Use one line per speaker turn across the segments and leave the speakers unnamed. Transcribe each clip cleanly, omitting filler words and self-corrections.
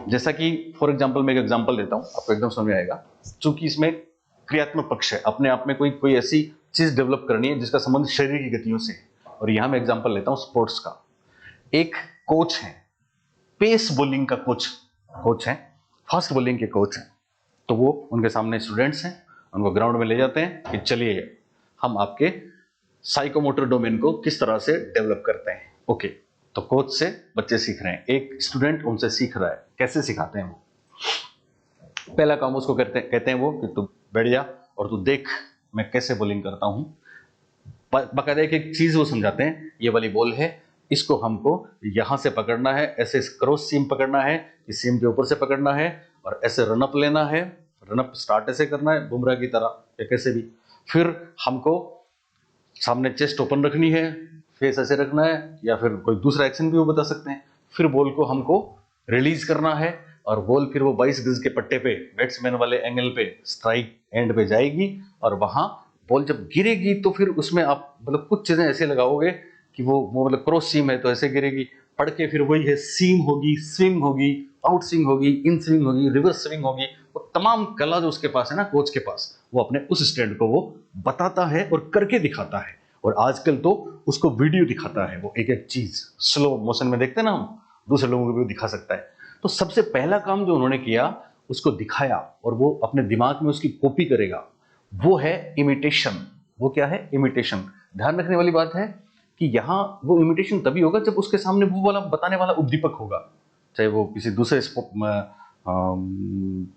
जैसा कि for example मैं एक एग्जांपल देता हूं, आपको एकदम समझ में आएगा। चूंकि इसमें क्रियात्मक पक्ष है, अपने आप में कोई कोई ऐसी चीज डेवलप करनी है जिसका संबंध शरीर की गतियों से है। और यहां मैं एग्जांपल लेता हूं स्पोर्ट्स का। एक कोच है, पेस बॉलिंग का कोच कोच है, फास्ट बॉलिंग के कोच हैं। तो वो उनके सामने स्टूडेंट्स हैं, उनको ग्राउंड में ले जाते हैं कि चलिए हम आपके साइकोमोटर डोमेन को किस तरह से डेवलप करते हैं। ओके, तो कोच से बच्चे सीख रहे हैं, एक स्टूडेंट उनसे सीख रहा है। कैसे सिखाते हैं वो? पहला काम उसको कहते हैं वो कि तू बैठ जा और तू देख मैं कैसे बॉलिंग करता हूं। बाकायदा एक एक चीज वो समझाते हैं, ये वाली बॉल है, इसको हमको यहां से पकड़ना है, ऐसे क्रॉस सीम पकड़ना है, इस सीम के ऊपर से पकड़ना है और ऐसे रनअप लेना है। रनअप स्टार्ट ऐसे करना है बुमराह की तरह या कैसे भी। फिर हमको सामने चेस्ट ओपन रखनी है, फेस ऐसे रखना है, या फिर कोई दूसरा एक्शन भी वो बता सकते हैं। फिर बॉल को हमको रिलीज करना है और बॉल फिर वो 22 गज के पट्टे पे बैट्समैन वाले एंगल पे स्ट्राइक एंड पे जाएगी और वहां बॉल जब गिरेगी तो फिर उसमें आप मतलब कुछ चीजें ऐसे लगाओगे कि वो मतलब क्रॉस सीम है तो ऐसे गिरेगी, पड़ के फिर वही है, सीम होगी, स्विंग होगी, आउट स्विंग होगी, इन स्विंग होगी, रिवर्स स्विंग होगी। वो तमाम कला जो उसके पास है ना, कोच के पास, वो अपने उस स्टैंड को वो बताता है और करके दिखाता है। और आजकल तो उसको वीडियो दिखाता है, वो एक एक चीज स्लो मोशन में देखते हैं ना हम, दूसरे लोगों को भी दिखा सकता है। तो सबसे पहला काम जो उन्होंने किया, उसको दिखाया और वो अपने दिमाग में उसकी कॉपी करेगा, वो है इमिटेशन। वो क्या है? इमिटेशन। ध्यान रखने वाली बात है कि यहां वो इमिटेशन तभी होगा जब उसके सामने वो वाला बताने वाला उद्दीपक होगा, चाहे वो किसी दूसरे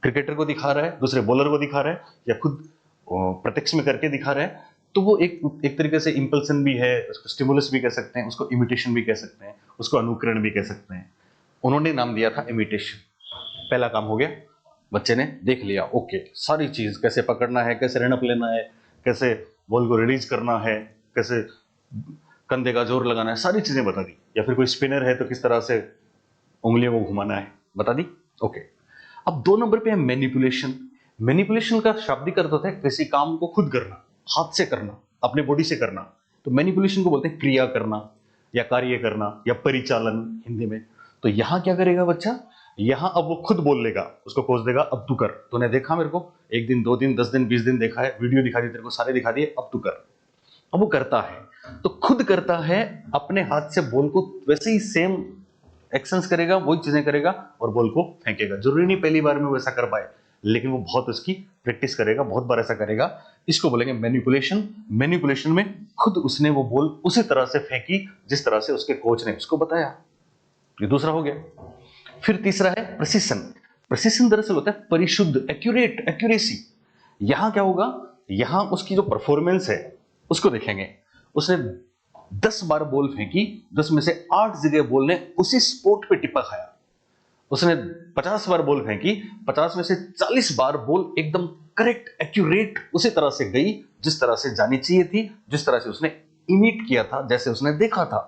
क्रिकेटर को दिखा रहा है, दूसरे बॉलर को दिखा रहा है, या खुद प्रत्यक्ष में करके दिखा रहा है। तो वो एक तरीके से इंपल्सन भी है, उसको स्टिमुलस भी कह सकते हैं, उसको इमिटेशन भी कह सकते हैं, उसको अनुकरण भी कह सकते हैं। उन्होंने नाम दिया था इमिटेशन। पहला काम हो गया, बच्चे ने देख लिया, ओके, सारी चीज कैसे पकड़ना है, कैसे रनअप लेना है, कैसे बॉल को रिलीज करना है, कैसे कंधे का जोर लगाना है, सारी चीजें बता दी। या फिर कोई स्पिनर है तो किस तरह से उंगलियों को घुमाना है, बता दी। ओके, अब 2 नंबर पे है मैनिपुलेशन। मैनिपुलेशन का शाब्दिक अर्थ होता है किसी काम को खुद करना, हाथ से करना, अपने बॉडी से करना। तो मैनिपुलेशन को बोलते हैं क्रिया करना या कार्य करना या परिचालन हिंदी में। तो यहां क्या करेगा बच्चा? यहां अब वो खुद बोल लेगा, उसको कोच देगा, अब तू कर, तूने देखा मेरे को 1 दिन 2 दिन 10 दिन 20 दिन देखा है, वीडियो दिखा दी तेरे को, सारे दिखा दिए, अब तू कर। अब वो करता है, तो खुद करता है, अपने हाथ से बॉल को वैसे ही सेम एक्शंस करेगा, वही चीजें करेगा और बॉल को फेंकेगा। जरूरी नहीं पहली बार में वो ऐसा कर पाए, लेकिन वो बहुत उसकी प्रैक्टिस करेगा, बहुत बार ऐसा करेगा। इसको बोलेंगे मैनिपुलेशन। मैनिपुलेशन में खुद उसने वो बॉल उसी तरह से फेंकी जिस तरह से उसके कोच ने उसको बताया। ये दूसरा हो गया। फिर तीसरा है प्रिसिशन। प्रिसिशन दरअसल होता है परिशुद्ध, एक्यूरेट, एक्यूरेसी। यहां क्या होगा? यहां उसकी जो परफॉर्मेंस है उसको देखेंगे। उसने 10 बार बॉल फेंकी, 10 में से 8 जगह बॉल ने उसी स्पॉट पे टिप्पा खाया। उसने 50 बार बॉल फेंकी, 50 में से 40 बार बॉल एकदम करेक्ट, एक्यूरेट उसी तरह से गई जिस तरह से जानी चाहिए थी, जिस तरह से उसने इमिट किया था, जैसे उसने देखा था।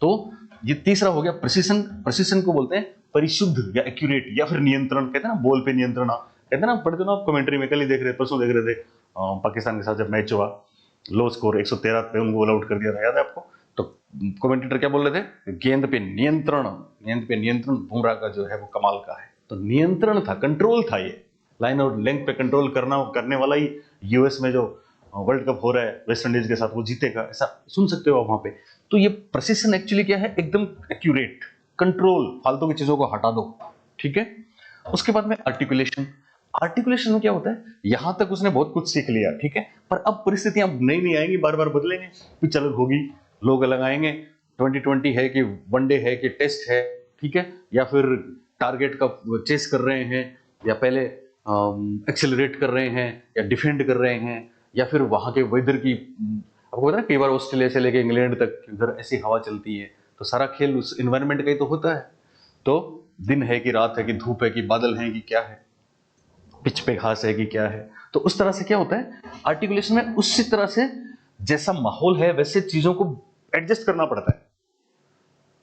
तो ये तीसरा हो गया प्रिसिशन। प्रिसिशन को बोलते हैं परिशुद्ध या एक्यूरेट या फिर नियंत्रण। कहते हैं ना बॉल पे नियंत्रण, कहते हैं ना, पढ़ते ना आप कमेंट्री में, कल ही देख रहे, परसों देख रहे थे, पाकिस्तान के साथ जब मैच हुआ, लो स्कोर 113 पे उनको ऑल आउट कर दिया था, याद है आपको? तो कमेंटेटर क्या बोल रहे थे? गेंद पे नियंत्रण, गेंद पे नियंत्रण बुमराह का जो है वो कमाल का है। तो नियंत्रण था, कंट्रोल था, ये लाइन और लेंथ पे कंट्रोल करने वाला ही यूएस में जो वर्ल्ड कप हो रहा है वेस्ट इंडीज के साथ, वो जीतेगा, ऐसा सुन सकते हो आप वहां पे। तो ये प्रिसिशन एक्चुअली क्या है? एकदम एक्यूरेट, कंट्रोल, फालतू की चीजों को हटा दो, ठीक है। उसके बाद में आर्टिकुलेशन। आर्टिकुलेशन में क्या होता है? यहां तक उसने बहुत कुछ सीख लिया, ठीक है, पर अब परिस्थितियां नई नई आएंगी, बार बार बदलेंगे, पिच अलग होगी, लोग अलग आएंगे, 2020 है कि वनडे है कि टेस्ट है, ठीक है, या फिर टारगेट का चेस कर रहे हैं, या पहले एक्सेलरेट कर रहे हैं, या डिफेंड कर रहे हैं, या फिर वहां के वेदर की, आपको पता है कई बार ऑस्ट्रेलिया से लेके इंग्लैंड तक उधर ऐसी हवा चलती है, तो सारा खेल उस इन्वायरमेंट का ही तो होता है। तो दिन है कि रात है कि धूप है कि बादल है कि क्या है, पिच पे घास है कि क्या है। तो उस तरह से क्या होता है आर्टिकुलेशन में, उसी तरह से जैसा माहौल है वैसे चीजों को एडजस्ट करना पड़ता है।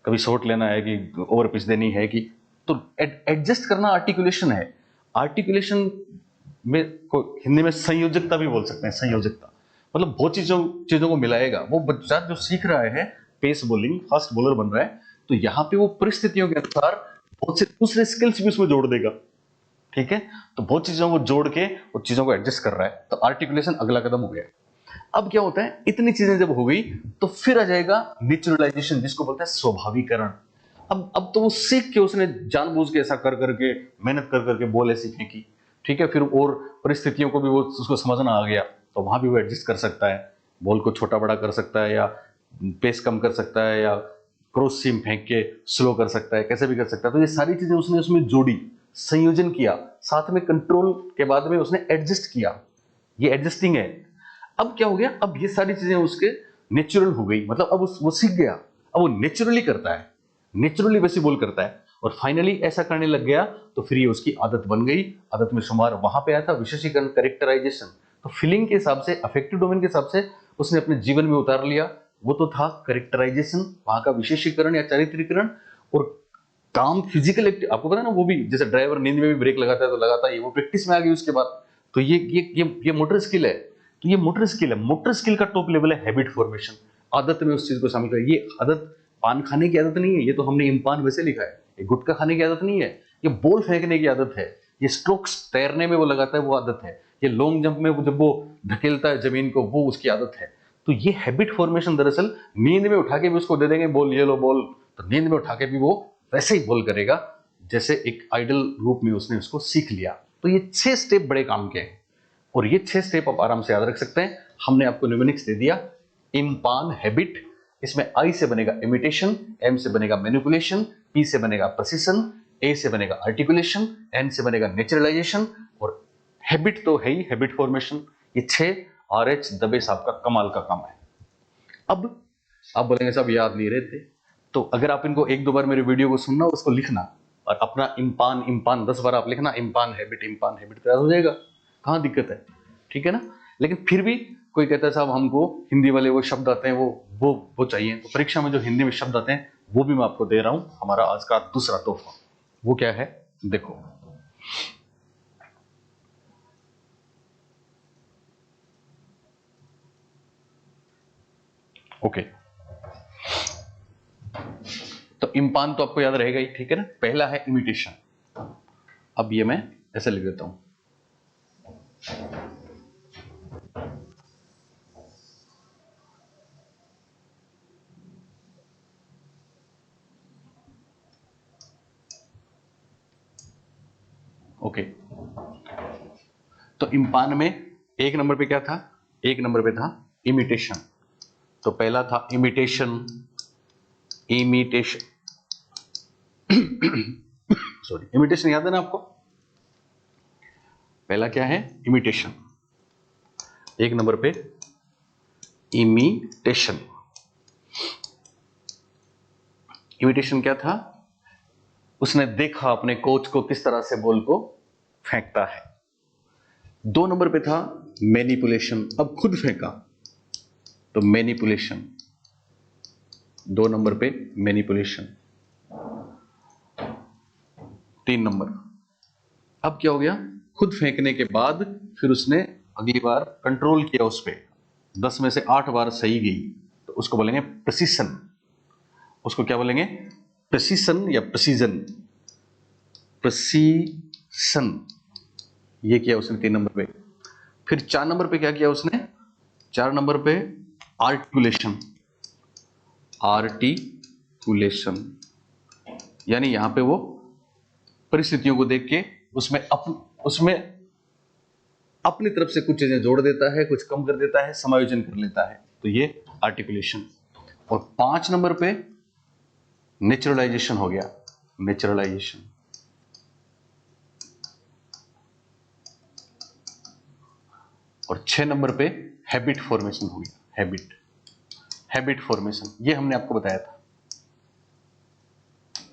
कभी शॉट लेना है कि ओवर पिच देनी है कि, तो एडजस्ट करना आर्टिकुलेशन है। आर्टिकुलेशन में को हिंदी में संयोजकता भी बोल सकते हैं। संयोजकता मतलब बहुत चीजों को मिलाएगा। वो बच्चा जो सीख रहा है पेस बॉलिंग, फास्ट बॉलर बन रहा है, तो यहाँ पे वो परिस्थितियों के अनुसार बहुत से दूसरे स्किल्स भी उसमें जोड़ देगा, ठीक है। तो बहुत चीजों को जोड़ के उन चीजों को एडजस्ट कर रहा है, तो आर्टिकुलेशन अगला कदम हो गया। अब क्या होता है, इतनी चीजें जब हो गई तो फिर आ जाएगा नेचुरलाइजेशन, जिसको बोलते हैं स्वाभाविकरण। अब तो वो सीख के, उसने जानबूझ के ऐसा कर करके, मेहनत कर करके बॉल ऐसी फेंकी, ठीक है। फिर और परिस्थितियों को भी वो उसको समझना आ गया, तो वहां भी वो एडजस्ट कर सकता है, बॉल को छोटा बड़ा कर सकता है, या पेस कम कर सकता है, या क्रॉस सीम फेंक के स्लो कर सकता है, कैसे भी कर सकता है। तो ये सारी चीजें उसने उसमें जोड़ी, संयोजन किया, साथ में कंट्रोल के बाद में उसने एडजस्ट किया, ये एडजस्टिंग है। अब क्या हो गया, अब ये सारी चीजें उसके नेचुरल हो गई, मतलब अब वो सीख गया, अब वो नेचुरली करता है, नेचुरली वैसे बोल करता है, और फाइनली ऐसा करने लग गया, तो फिर ये उसकी आदत बन गई। आदत में शुमार वहां पे आया था विशेषीकरण, कैरेक्टराइजेशन। तो फीलिंग के हिसाब से, अफेक्टिव डोमेन के हिसाब से उसने अपने जीवन में उतार लिया, वो तो था कैरेक्टराइजेशन, वहां का विशेषीकरण या चारित्रीकरण। और काम फिजिकल एक्टिव, आपको पता है ना, वो भी जैसे ड्राइवर नींद में भी ब्रेक लगाता है तो लगाता है, वो प्रैक्टिस में आ गई उसके बाद। तो ये मोटर स्किल है। तो ये मोटर स्किल है, मोटर स्किल का टॉप लेवल है हैबिट फॉर्मेशन, आदत में उस चीज को शामिल कर। ये आदत पान खाने की आदत नहीं है, ये तो हमने इम्पान वैसे लिखा है, ये गुटखा खाने की आदत नहीं है, ये बॉल फेंकने की आदत है, ये स्ट्रोक्स तैरने में वो लगाता है वो आदत है, ये लॉन्ग जंप में जब वो धकेलता है जमीन को वो उसकी आदत है। तो ये हैबिट फॉर्मेशन दरअसल नींद में उठा के भी उसको दे देंगे बॉल, ये लो बॉल, तो नींद में उठा के भी वो वैसे ही बॉल करेगा जैसे एक आइडल रूप में उसने उसको सीख लिया। तो ये 6 स्टेप बड़े काम के हैं, और ये 6 स्टेप आप आराम से याद रख सकते हैं। हमने आपको न्यूमेरिक्स दे दिया, इम्पान हैबिट, इसमें आई से बनेगा इमिटेशन, एम से बनेगा मैनिपुलेशन, पी से बनेगा प्रिसिशन, ए से बनेगा आर्टिकुलेशन, एन से बनेगा नेचुरलाइजेशन, और हैबिट तो है ही, हैबिट फॉर्मेशन। ये 6 RH दबे साहब का कमाल का काम है। अब आप बोलेंगे साहब याद नहीं रहते, तो अगर आप इनको 1-2 बार मेरे वीडियो को सुनना, उसको लिखना, और अपना इम्पान इम्पान 10 बार आप लिखना, इम्पान हैबिट तैयार हो जाएगा, कहाँ दिक्कत है, ठीक है ना। लेकिन फिर भी कोई कहता है साहब हमको हिंदी वाले वो शब्द आते हैं, वो चाहिए, तो परीक्षा में जो हिंदी में शब्द आते हैं वो भी मैं आपको दे रहा हूं, हमारा आज का दूसरा तोहफा। वो क्या है, देखो। ओके, तो इम्पान तो आपको याद रहेगा ही, ठीक है ना। पहला है इमिटेशन, अब ये मैं ऐसे लिख देता हूं, ओके। तो इम्पान में 1 नंबर पे क्या था, 1 नंबर पे था इमिटेशन। तो पहला था इमिटेशन, इमिटेशन सॉरी, इमिटेशन याद है ना आपको, पहला क्या है, इमिटेशन। 1 नंबर पे इमिटेशन। इमिटेशन क्या था, उसने देखा अपने कोच को किस तरह से बॉल को फेंकता है। 2 नंबर पे था मैनिपुलेशन, अब खुद फेंका, तो मैनिपुलेशन, 2 नंबर पे मैनिपुलेशन। 3 नंबर, अब क्या हो गया, खुद फेंकने के बाद फिर उसने अगली बार कंट्रोल किया उस पे, 10 में से 8 बार सही गई, तो उसको बोलेंगे प्रिसिशन। उसको क्या बोलेंगे, प्रिसिशन या प्रिसीजन, प्रिसीशन। ये किया उसने 3 नंबर पे। फिर 4 नंबर पे क्या किया उसने, 4 नंबर पे आर्टिकुलेशन, आर्टिकुलेशन, यानी यहां पे वो परिस्थितियों को देख के उसमें अपनी तरफ से कुछ चीजें जोड़ देता है, कुछ कम कर देता है, समायोजन कर लेता है, तो ये आर्टिकुलेशन। और 5 नंबर पे नेचुरलाइजेशन हो गया, नेचुरलाइजेशन। और 6 नंबर पे हैबिट फॉर्मेशन हो गया, हैबिट फॉर्मेशन, ये हमने आपको बताया था।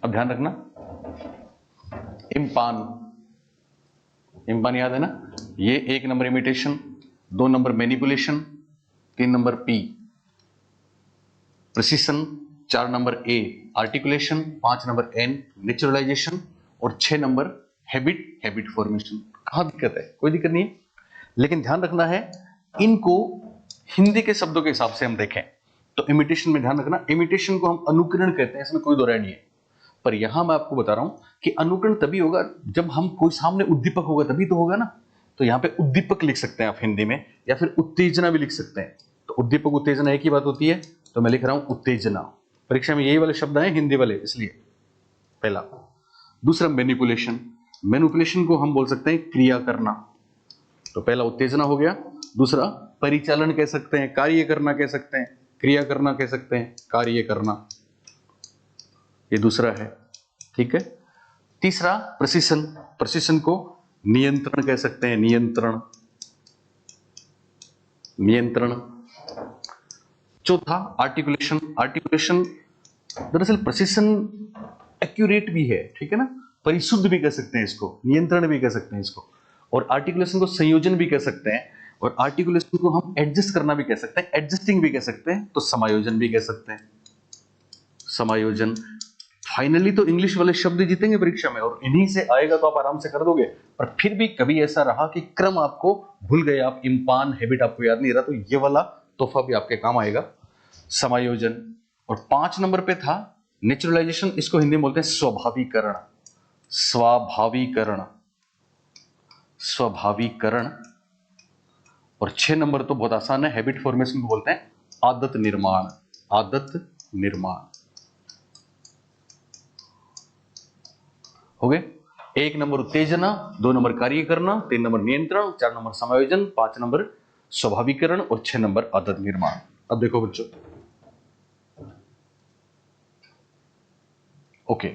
अब ध्यान रखना, इम्पान याद है ना, ये 1 number imitation, 2 number manipulation, 3 number P precision, 4 number A articulation, 5 number N naturalization, और 6 नंबर हैबिट फॉर्मेशन। कहां दिक्कत है, कोई दिक्कत नहीं है। लेकिन ध्यान रखना है, इनको हिंदी के शब्दों के हिसाब से हम देखें तो इमिटेशन में ध्यान रखना, इमिटेशन को हम अनुकरण कहते हैं, इसमें कोई दो राय नहीं है। पर यहां मैं आपको बता रहा हूं कि अनुकरण तभी होगा जब हम कोई सामने उद्दीपक होगा तभी तो होगा ना। तो यहां पे उद्दीपक लिख सकते हैं आप हिंदी में, या फिर उत्तेजना भी लिख सकते हैं। तो उद्दीपक उत्तेजना एक ही बात होती है, तो मैं लिख रहा हूं उत्तेजना। परीक्षा में यही वाले शब्द आए हिंदी वाले, इसलिए पहला। दूसरा मैनिपुलेशन, मैनिपुलेशन को हम बोल सकते हैं क्रिया करना। तो पहला उत्तेजना हो गया। दूसरा परिचालन कह सकते हैं, कार्य करना कह सकते हैं, क्रिया करना कह सकते हैं, कार्य करना, ये दूसरा है, ठीक है। तीसरा प्रशिक्षण, प्रशिक्षण को नियंत्रण कह सकते हैं, नियंत्रण, नियंत्रण। चौथा आर्टिकुलेशन, आर्टिकुलेशन दरअसल प्रशिक्षण एक्यूरेट भी है, ठीक है ना, परिशुद्ध भी कह सकते हैं इसको, नियंत्रण भी कह सकते हैं इसको, और आर्टिकुलेशन को संयोजन भी कह सकते हैं, और आर्टिकुलेशन को हम एडजस्ट करना भी कह सकते हैं, एडजस्टिंग भी कह सकते हैं, तो समायोजन भी कह सकते हैं, समायोजन। फाइनली तो इंग्लिश वाले शब्द जीतेंगे परीक्षा में, और इन्हीं से आएगा तो आप आराम से कर दोगे। पर फिर भी कभी ऐसा रहा कि क्रम आपको भूल गए, आप इम्पान हैबिट आपको याद नहीं रहा, तो ये वाला तोहफा भी आपके काम आएगा, समायोजन। और 5 नंबर पे था नेचुरलाइजेशन, इसको हिंदी में बोलते हैं स्वाभाविकरण, स्वाभाविकरण, स्वाभाविकरण। और 6 नंबर तो बहुत आसान है, हैबिट फॉर्मेशन को बोलते हैं आदत निर्माण, आदत निर्माण। हो गए। 1 नंबर उत्तेजना, 2 नंबर कार्य करना, 3 नंबर नियंत्रण, 4 नंबर समायोजन, 5 नंबर स्वाभाविकरण, और 6 नंबर आदत निर्माण। अब देखो बच्चों, ओके,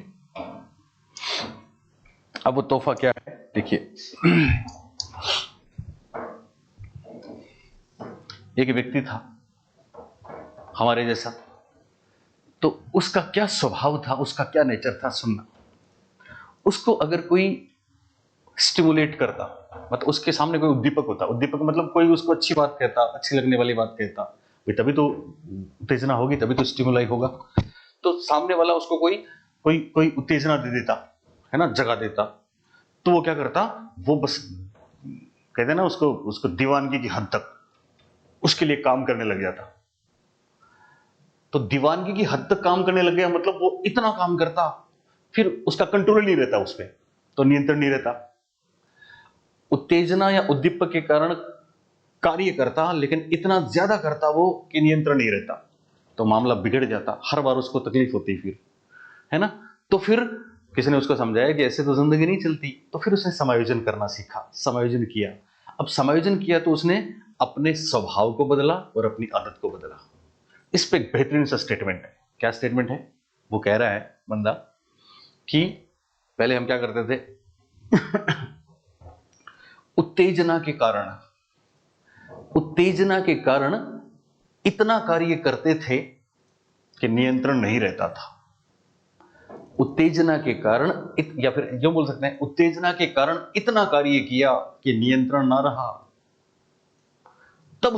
अब वो तोहफा क्या है देखिए। एक व्यक्ति था हमारे जैसा, तो उसका क्या स्वभाव था, उसका क्या नेचर था, सुनना। उसको अगर कोई स्टिमुलेट करता, मतलब उसके सामने कोई उद्दीपक होता, उद्दीपक मतलब कोई उसको अच्छी बात कहता, अच्छी लगने वाली बात कहता, तभी तो उत्तेजना होगी, तभी तो स्टिमुलाई होगा। तो सामने वाला उसको कोई कोई कोई उत्तेजना दे देता है ना, जगा देता, तो वो क्या करता, वो बस कहते हैं ना उसको, उसको दीवानगी की हद तक उसके लिए काम करने लग जाता। तो दीवानगी की हद तक काम करने लग गया, मतलब वो इतना काम करता, फिर उसका कंट्रोल नहीं रहता उस पर, तो नियंत्रण नहीं रहता। उत्तेजना या उद्दीपक के कारण कार्य करता, लेकिन इतना ज्यादा करता वो कि नियंत्रण नहीं रहता, तो मामला बिगड़ जाता, हर बार उसको तकलीफ होती फिर, है ना। तो फिर किसी ने उसको समझाया कि ऐसे तो जिंदगी नहीं चलती, तो फिर उसने समायोजन करना सीखा, समायोजन किया। अब समायोजन किया तो उसने अपने स्वभाव को बदला और अपनी आदत को बदला। इस पे एक बेहतरीन सा स्टेटमेंट है। क्या स्टेटमेंट है? वो कह रहा है बंदा कि पहले हम क्या करते थे, उत्तेजना के कारण, उत्तेजना के कारण इतना कार्य करते थे कि नियंत्रण नहीं रहता था। उत्तेजना के कारण या फिर जो बोल सकते हैं, उत्तेजना के कारण इतना कार्य किया कि नियंत्रण ना रहा। तब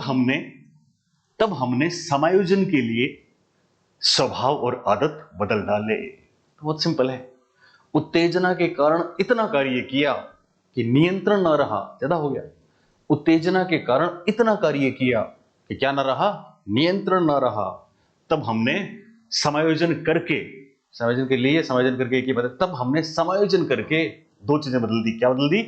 हमने समायोजन के लिए स्वभाव और आदत बदल डाले। बहुत सिंपल है। उत्तेजना के कारण इतना कार्य किया कि नियंत्रण ना रहा, ज्यादा हो गया। उत्तेजना के कारण इतना कार्य किया कि क्या ना रहा, नियंत्रण ना रहा। तब हमने समायोजन करके, समायोजन के लिए समायोजन करके एक ही बात है, तब हमने समायोजन करके 2 चीजें बदल दी। क्या बदल दी?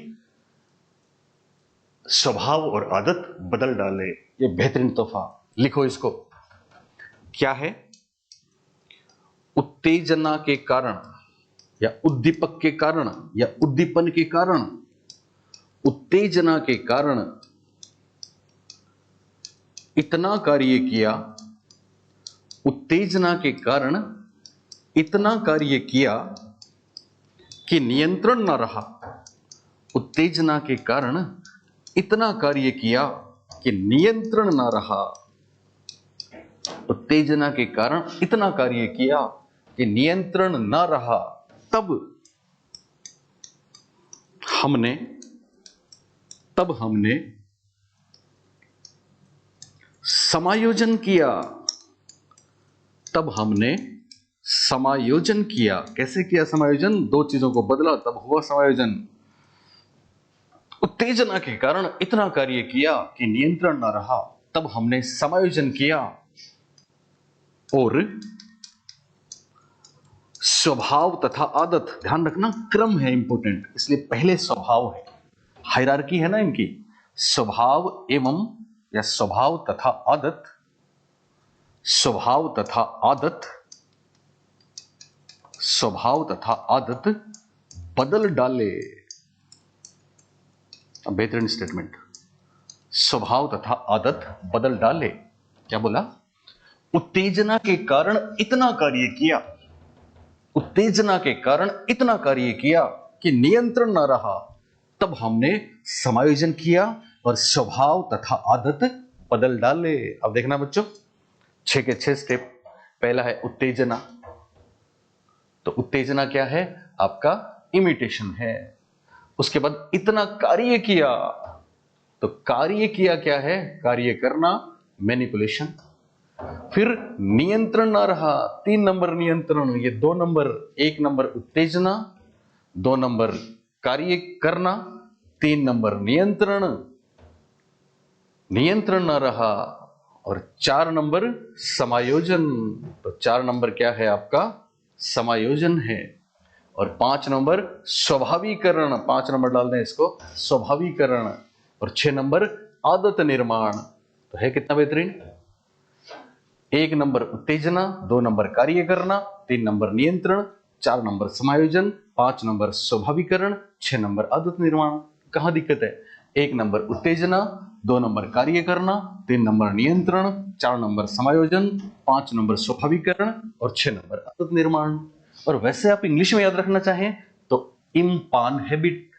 स्वभाव और आदत बदल डाले। ये बेहतरीन तोहफा, लिखो इसको। क्या है? उत्तेजना के कारण या उद्दीपक के कारण या उद्दीपन के कारण, उत्तेजना के कारण इतना कार्य किया, उत्तेजना के कारण इतना कार्य किया कि नियंत्रण न रहा। उत्तेजना के कारण इतना कार्य किया कि नियंत्रण न रहा। उत्तेजना के कारण इतना कार्य किया कि नियंत्रण न रहा। तब हमने समायोजन किया। तब हमने समायोजन किया। कैसे किया समायोजन? 2 चीजों को बदला, तब हुआ समायोजन। उत्तेजना के कारण इतना कार्य किया कि नियंत्रण न रहा, तब हमने समायोजन किया और स्वभाव तथा आदत, ध्यान रखना क्रम है इंपॉर्टेंट, इसलिए पहले स्वभाव है, हायरार्की है ना इनकी, स्वभाव एवं या स्वभाव तथा आदत, स्वभाव तथा आदत, स्वभाव तथा आदत बदल डाले। बेहतरीन स्टेटमेंट, स्वभाव तथा आदत बदल डाले। क्या बोला? उत्तेजना के कारण इतना कार्य किया, उत्तेजना के कारण इतना कार्य किया कि नियंत्रण न रहा, तब हमने समायोजन किया और स्वभाव तथा आदत बदल डाले। अब देखना बच्चों, 6 के 6 स्टेप। पहला है उत्तेजना, तो उत्तेजना क्या है? आपका इमिटेशन है। उसके बाद इतना कार्य किया, तो कार्य किया क्या है? कार्य करना, मैनिपुलेशन। फिर नियंत्रण ना रहा, 3 नंबर नियंत्रण, ये 2 नंबर, 1 नंबर उत्तेजना, 2 नंबर कार्य करना, 3 नंबर नियंत्रण, नियंत्रण ना रहा, और 4 नंबर समायोजन। तो 4 नंबर क्या है आपका? समायोजन है। और 5 नंबर स्वाभाविकरण, 5 नंबर डाल दें इसको, स्वाभाविकरण। और 6 नंबर आदत निर्माण। तो है कितना बेहतरीन? 1 नंबर उत्तेजना, 2 नंबर कार्य करना, 3 नंबर नियंत्रण, 4 नंबर समायोजन, 5 नंबर स्वाभाविकरण, 6 नंबर आदत निर्माण। कहां दिक्कत है? 1 नंबर उत्तेजना, 2 नंबर कार्य करना, 3 नंबर नियंत्रण, 4 नंबर समायोजन, 5 नंबर स्वाभाविकरण और 6 नंबर आदत निर्माण। और वैसे आप इंग्लिश में याद रखना चाहें तो इम्पान हैबिट,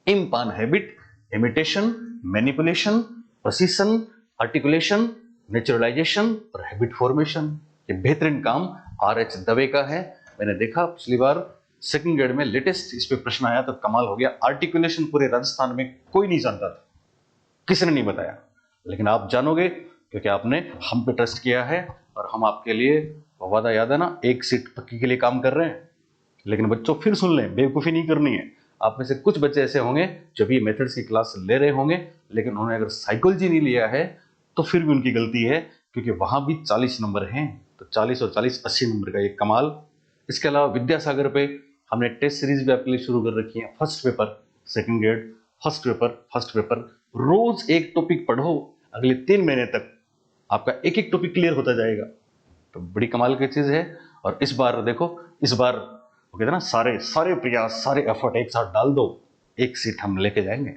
इम्पान habit, imitation, manipulation, precision, articulation, naturalization और हैबिट फॉर्मेशन। ये बेहतरीन काम आर.एच. दवे का है। मैंने देखा पिछली बार सेकंड ग्रेड में लेटेस्ट इस पे प्रश्न आया तो कमाल हो गया। आर्टिकुलेशन पूरे राजस्थान में कोई नहीं जानता था, किसी ने नहीं बताया, लेकिन आप जानोगे क्योंकि आपने हम पे ट्रस्ट किया है और हम आपके लिए, वादा याद है ना, 1 सीट पक्की के लिए काम कर रहे हैं। लेकिन बच्चों फिर सुन लें, बेवकूफ़ी नहीं करनी है। आप में से कुछ बच्चे ऐसे होंगे जो भी मेथड्स की क्लास ले रहे होंगे, लेकिन उन्होंने अगर साइकोलॉजी नहीं लिया है तो फिर भी उनकी गलती है, क्योंकि वहां भी 40 नंबर हैं। तो 40 और 40 80 नंबर का ये कमाल। इसके अलावा विद्यासागर पे हमने टेस्ट सीरीज भी आपके लिए शुरू कर रखी है। First paper second grade, first paper रोज एक टॉपिक पढ़ो, अगले 3 महीने तक आपका एक एक टॉपिक क्लियर होता जाएगा। तो बड़ी कमाल की चीज है। और इस बार देखो, इस बार वो कहते हैं ना, सारे प्रयास, सारे एफर्ट एक साथ डाल दो, एक सीट हम लेके जाएंगे।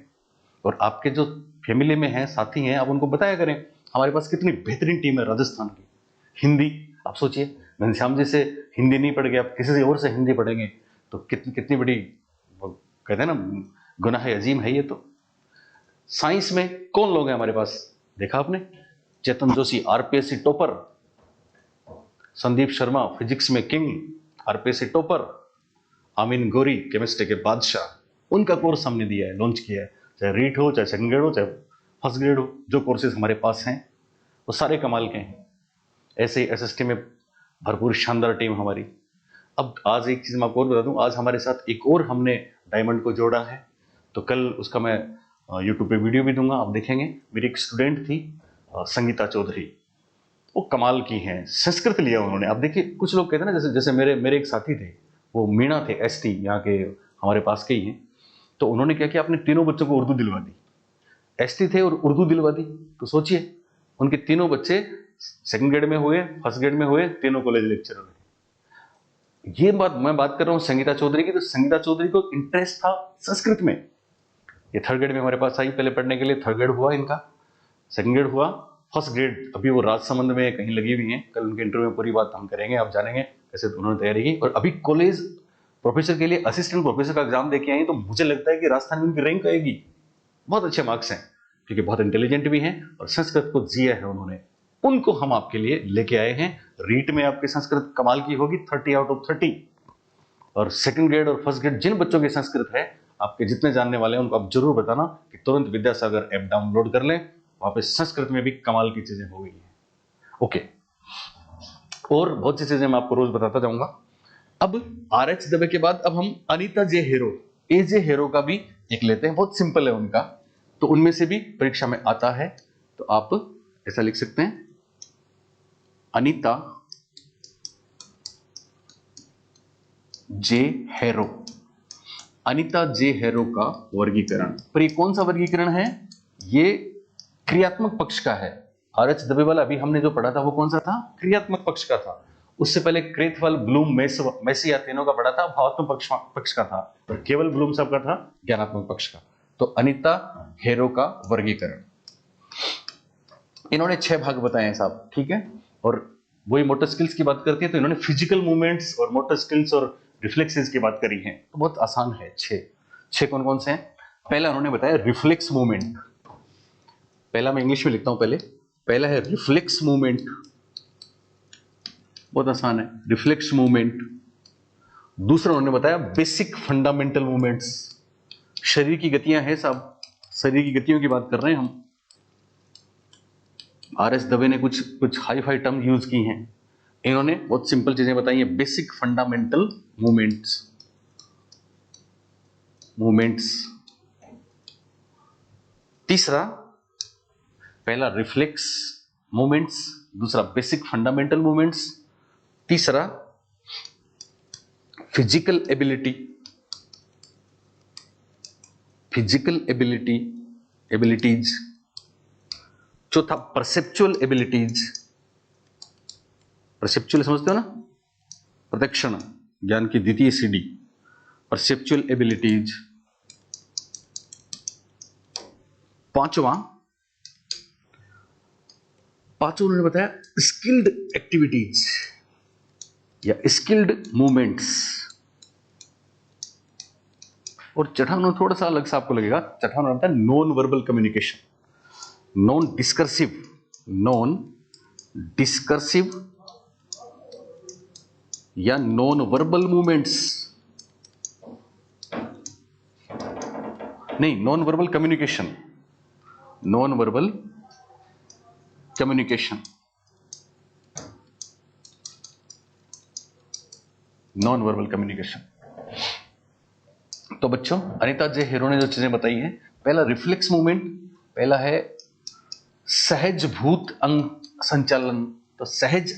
और आपके जो फैमिली में हैं, साथी हैं, आप उनको बताया करें हमारे पास कितनी बेहतरीन टीम है राजस्थान की। हिंदी, आप सोचिए, घनश्याम जी से हिंदी नहीं पढ़ के आप किसी से और से हिंदी पढ़ेंगे तो कितनी कितनी बड़ी, वो कहते हैं ना, गुनाह अजीम है ये तो। साइंस में कौन लोग हैं हमारे पास? देखा आपने, Chetan Joshi RPSC topper, Sandeep Sharma physics में king, RPSC topper, Amin Gori chemistry के बादशाह, उनका कोर्स हमने दिया है, लॉन्च किया है। चाहे रीट हो, चाहे सेकंड ग्रेड हो, चाहे फर्स्ट ग्रेड हो, जो कोर्सेज हमारे पास हैं वो सारे कमाल के हैं। ऐसे ही एसएसटी में भरपूर शानदार टीम हमारी। अब आज एक चीज मैं आपको और बता दूं, आज हमारे साथ एक और हमने डायमंड को जोड़ा है, तो कल उसका मैं यूट्यूब पे वीडियो भी दूंगा, आप देखेंगे। मेरी एक स्टूडेंट थी संगीता चौधरी, वो कमाल की हैं, संस्कृत लिया उन्होंने। अब देखिए, कुछ लोग कहते हैं ना, जैसे जैसे मेरे एक साथी थे, वो मीणा थे, एसटी यहाँ के हमारे पास के ही हैं। तो उन्होंने क्या किया, अपने तीनों बच्चों को उर्दू दिलवा दी। एसटी थे और उर्दू दिलवा दी। तो सोचिए, उनके तीनों बच्चे सेकंड ग्रेड में हुए, फर्स्ट ग्रेड में हुए, तीनों कॉलेज लेक्चरर हुए। ये बात कर रहा हूँ संगीता चौधरी की। तो संगीता चौधरी को इंटरेस्ट था संस्कृत में। ये थर्ड ग्रेड में हमारे पास आई पहले पढ़ने के लिए। थर्ड ग्रेड हुआ इनका, सेकंड ग्रेड हुआ, फर्स्ट ग्रेड अभी वो राजसमंद में कहीं लगी हुई हैं। कल उनके इंटरव्यू में पूरी बात हम करेंगे, आप जानेंगे कैसे उन्होंने तैयारी की। और अभी कॉलेज प्रोफेसर के लिए असिस्टेंट प्रोफेसर का एग्जाम देके आई। तो मुझे लगता है कि राजस्थान में उनकी रैंक आएगी। बहुत अच्छे मार्क्स हैं, क्योंकि बहुत इंटेलिजेंट भी हैं और संस्कृत को जिया है उन्होंने। उनको हम आपके लिए लेके आए हैं। रीट में आपकी संस्कृत कमाल की होगी, 30 आउट ऑफ 30। और सेकंड ग्रेड और फर्स्ट ग्रेड जिन बच्चों की संस्कृत है, आपके जितने जानने वाले हैं उनको आप जरूर बताना कि तुरंत विद्यासागर ऐप डाउनलोड कर लें। वहां पे संस्कृत में भी कमाल की चीजें हो गई हैं। ओके, और बहुत सी चीजें मैं आपको रोज बताता जाऊंगा। अब आर.एच. दवे के बाद अब हम अनीता जे हेरो, ए जे हेरो का भी एक लेते हैं। बहुत सिंपल है उनका, तो उनमें से भी परीक्षा में आता है। तो आप ऐसा लिख सकते हैं, अनीता जे हैरो, अनीता जे हैरो का वर्गीकरण। पर ये कौन सा वर्गीकरण है? ये क्रियात्मक पक्ष का है। आर.एच. दवे वाला अभी हमने जो पढ़ा था वो कौन सा था? क्रियात्मक पक्ष का था। उससे पहले क्रेथवाल, ब्लूम, मेसी या तीनों का पढ़ा था भावात्मक पक्ष का था, और केवल ब्लूम साहब का था ज्ञानात्मक पक्ष का। तो अनीता हैरो का वर्गीकरण, इन्होंने 6 भाग बताए हैं साहब, ठीक है। और वही मोटर स्किल्स की बात करती है तो इन्होंने फिजिकल मूवमेंट्स और मोटर स्किल्स और रिफ्लेक्सेस की बात करी है। तो बहुत आसान है। 6 कौन कौन से हैं? पहला उन्होंने बताया रिफ्लेक्स मूवमेंट। पहला मैं इंग्लिश में लिखता हूं पहले। पहला है रिफ्लेक्स मूवमेंट, बहुत आसान है, रिफ्लेक्स मूवमेंट। दूसरा उन्होंने बताया बेसिक फंडामेंटल मूवमेंट्स। शरीर की गतियां हैं साहब, शरीर की गतियों की बात कर रहे हैं हम। आर.एस. दवे ने कुछ हाई फाई टर्म यूज की हैं, इन्होंने बहुत सिंपल चीजें बताई हैं, बेसिक फंडामेंटल मूवमेंट्स। तीसरा, पहला रिफ्लेक्स मूवमेंट्स, दूसरा बेसिक फंडामेंटल मूवमेंट्स, तीसरा फिजिकल एबिलिटीज, चौथा परसेप्चुअल एबिलिटीज। परसेप्चुअल समझते हो ना, प्रत्यक्षण, ज्ञान की द्वितीय सीढ़ी, परसेप्चुअल एबिलिटीज। पांचवा उन्होंने बताया स्किल्ड एक्टिविटीज या स्किल्ड मूवमेंट्स। और छठा उन्होंने थोड़ा सा अलग सा आपको लगेगा, छठा उन्होंने बताया non verbal communication, non discursive या नॉन वर्बल मूवमेंट्स, नहीं, नॉन वर्बल कम्युनिकेशन, तो बच्चों, अनीता जे हैरो ने जो चीजें बताई हैं, पहला रिफ्लेक्स मूवमेंट, पहला है सहज भूत अंग संचालन। तो सहज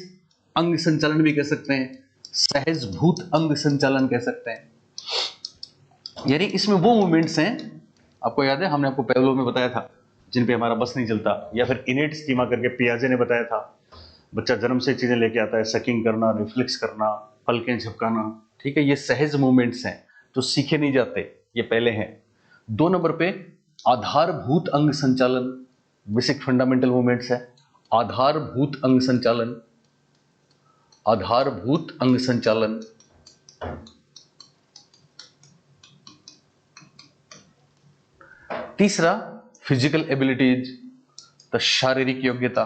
अंग संचालन भी कह सकते हैं, सहज भूत अंग संचालन कह सकते हैं। यानी इसमें वो मूवमेंट्स हैं, आपको याद है हमने आपको पेवलोव में बताया था, जिन पे हमारा बस नहीं चलता, या फिर इनेट स्कीमा करके पियाजे ने बताया था, बच्चा जन्म से चीजें लेके आता है, सकिंग करना, रिफ्लेक्स करना, पलकें झपकाना, ठीक है, ये सहज मूवमेंट्स हैं जो सीखे नहीं जाते, ये पहले हैं। 2 नंबर पे आधारभूत अंग संचालन, बेसिक फंडामेंटल मूवमेंट्स है, आधारभूत अंग संचालन। तीसरा फिजिकल एबिलिटीज, तो शारीरिक योग्यता,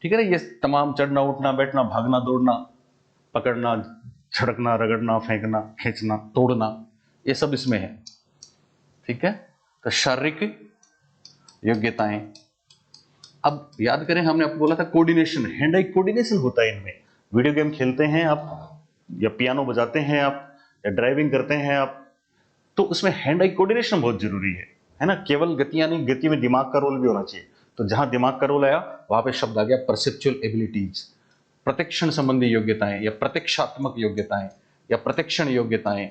ठीक है ना, ये तमाम चढ़ना, उठना, बैठना, भागना, दौड़ना, पकड़ना, झड़कना, रगड़ना, फेंकना, खींचना, तोड़ना, ये सब इसमें है, ठीक है। तो शारीरिक योग्यताएं। अब याद करें, हमने आपको बोला था कोऑर्डिनेशन, हैंड आई कोऑर्डिनेशन होता है इनमें। वीडियो गेम खेलते हैं आप, या पियानो बजाते हैं आप, या ड्राइविंग करते हैं आप, तो उसमें हैंड आई कोऑर्डिनेशन बहुत जरूरी है ना। केवल गतियां नहीं, गति में दिमाग का रोल भी होना चाहिए। तो जहां दिमाग का रोल आया वहां पे शब्द आ गया परसेप्चुअल एबिलिटीज, प्रत्यक्षण संबंधी योग्यताएं या प्रत्यक्षात्मक योग्यताएं या प्रत्यक्षण योग्यताएं।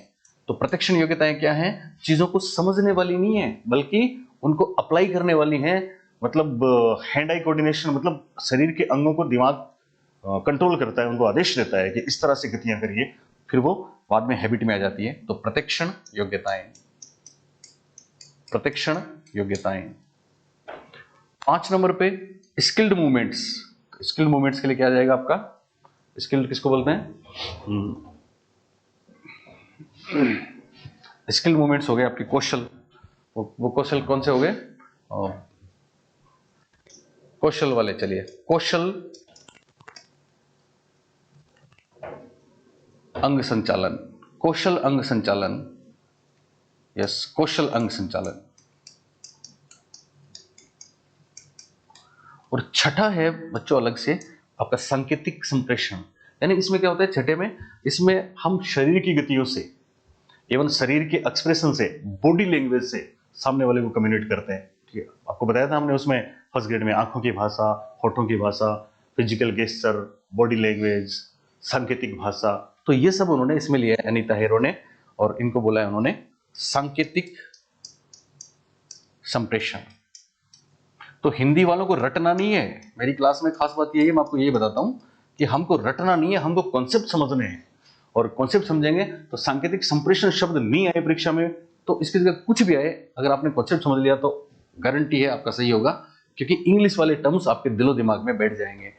तो प्रत्यक्षण योग्यताएं क्या हैं? चीजों को समझने वाली नहीं है, बल्कि उनको अप्लाई करने वाली हैं। मतलब हैंड आई कोऑर्डिनेशन, मतलब शरीर के अंगों को दिमाग कंट्रोल करता है, उनको आदेश देता है कि इस तरह से गतियां करिए, फिर वो बाद में हैबिट में आ जाती है। तो प्रत्यक्षण योग्यताएं। 5 नंबर पे स्किल्ड मूवमेंट्स। स्किल्ड मूवमेंट्स के लिए क्या आ जाएगा आपका? स्किल्ड किसको बोलते हैं? स्किल्ड मूवमेंट्स हो गए आपके कौशल। वो कौशल कौन से हो गए? कौशल वाले। चलिए, कौशल अंग संचालन, कौशल अंग संचालन, यस, कौशल अंग संचालन। और छठा है बच्चों अलग से आपका सांकेतिक संप्रेषण। यानी इसमें क्या होता है छठे में? इसमें हम शरीर की गतियों से, एवं शरीर के एक्सप्रेशन से, बॉडी लैंग्वेज से सामने वाले को कम्युनिकेट करते हैं। ठीक है, आपको बताया था हमने उसमें फर्स्ट ग्रेड में, आंखों की भाषा, होठों की भाषा, फिजिकल गेस्चर, बॉडी लैंग्वेज, सांकेतिक भाषा, तो ये सब उन्होंने इसमें लिया है अनीता हेरो ने, और इनको बोला है उन्होंने सांकेतिक संप्रेषण। तो हिंदी वालों को रटना नहीं है, मेरी क्लास में खास बात यही है, मैं आपको यही बताता हूं कि हमको रटना नहीं है, हमको कॉन्सेप्ट समझने हैं, और कॉन्सेप्ट समझेंगे तो सांकेतिक संप्रेषण शब्द नहीं आए परीक्षा में तो इसकी जगह कुछ भी आए, अगर आपने कॉन्सेप्ट समझ लिया तो गारंटी है आपका सही होगा, क्योंकि इंग्लिश वाले टर्म्स आपके दिलो दिमाग में बैठ जाएंगे।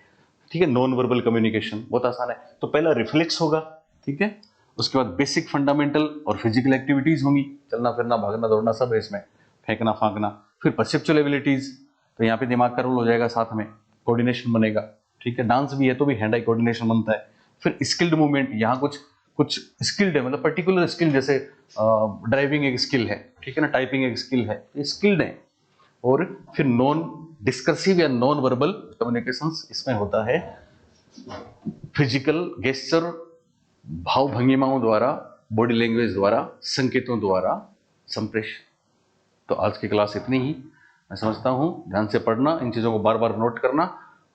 ठीक है, नॉन वर्बल कम्युनिकेशन बहुत आसान है। तो पहला रिफ्लेक्स होगा, ठीक है, उसके बाद बेसिक फंडामेंटल और फिजिकल एक्टिविटीज होंगी, चलना फिरना भागना दौड़ना सब है इसमें, फेंकना फांकना। फिर परसेप्चुअल एबिलिटीज, तो यहाँ पे दिमाग का रोल हो जाएगा, साथ में कोऑर्डिनेशन बनेगा। ठीक है, डांस भी है तो भी हैंड आई कोऑर्डिनेशन बनता है। फिर स्किल्ड मूवमेंट, यहाँ कुछ कुछ स्किल्ड है, मतलब पर्टिकुलर स्किल, जैसे ड्राइविंग एक स्किल है, ठीक है ना, टाइपिंग एक स्किल है, ये स्किल्ड है। और फिर नॉन डिस्कर्सिव या नॉन वर्बल कम्युनिकेशंस, इसमें होता है फिजिकल गेस्चर, भाव भंगिमाओं द्वारा, बॉडी लैंग्वेज द्वारा, संकेतों द्वारा संप्रेषण। तो आज की क्लास इतनी ही, मैं समझता हूँ, ध्यान से पढ़ना, इन चीज़ों को बार बार नोट करना,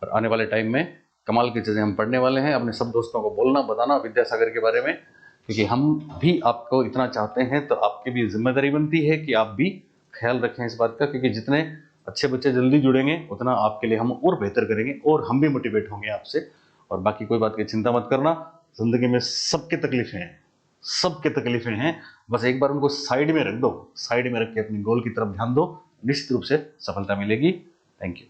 और आने वाले टाइम में कमाल की चीज़ें हम पढ़ने वाले हैं। अपने सब दोस्तों को बोलना बताना विद्यासागर के बारे में, क्योंकि हम भी आपको इतना चाहते हैं, तो आपकी भी जिम्मेदारी बनती है कि आप भी ख्याल रखें इस बात का, क्योंकि जितने अच्छे बच्चे जल्दी जुड़ेंगे उतना आपके लिए हम और बेहतर करेंगे, और हम भी मोटिवेट होंगे आपसे। और बाकी कोई बात की चिंता मत करना, जिंदगी में सबके तकलीफें हैं, सबके तकलीफें हैं, बस एक बार उनको साइड में रख दो, साइड में रख के अपनी गोल की तरफ ध्यान दो, निश्चित रूप से सफलता मिलेगी। Thank you.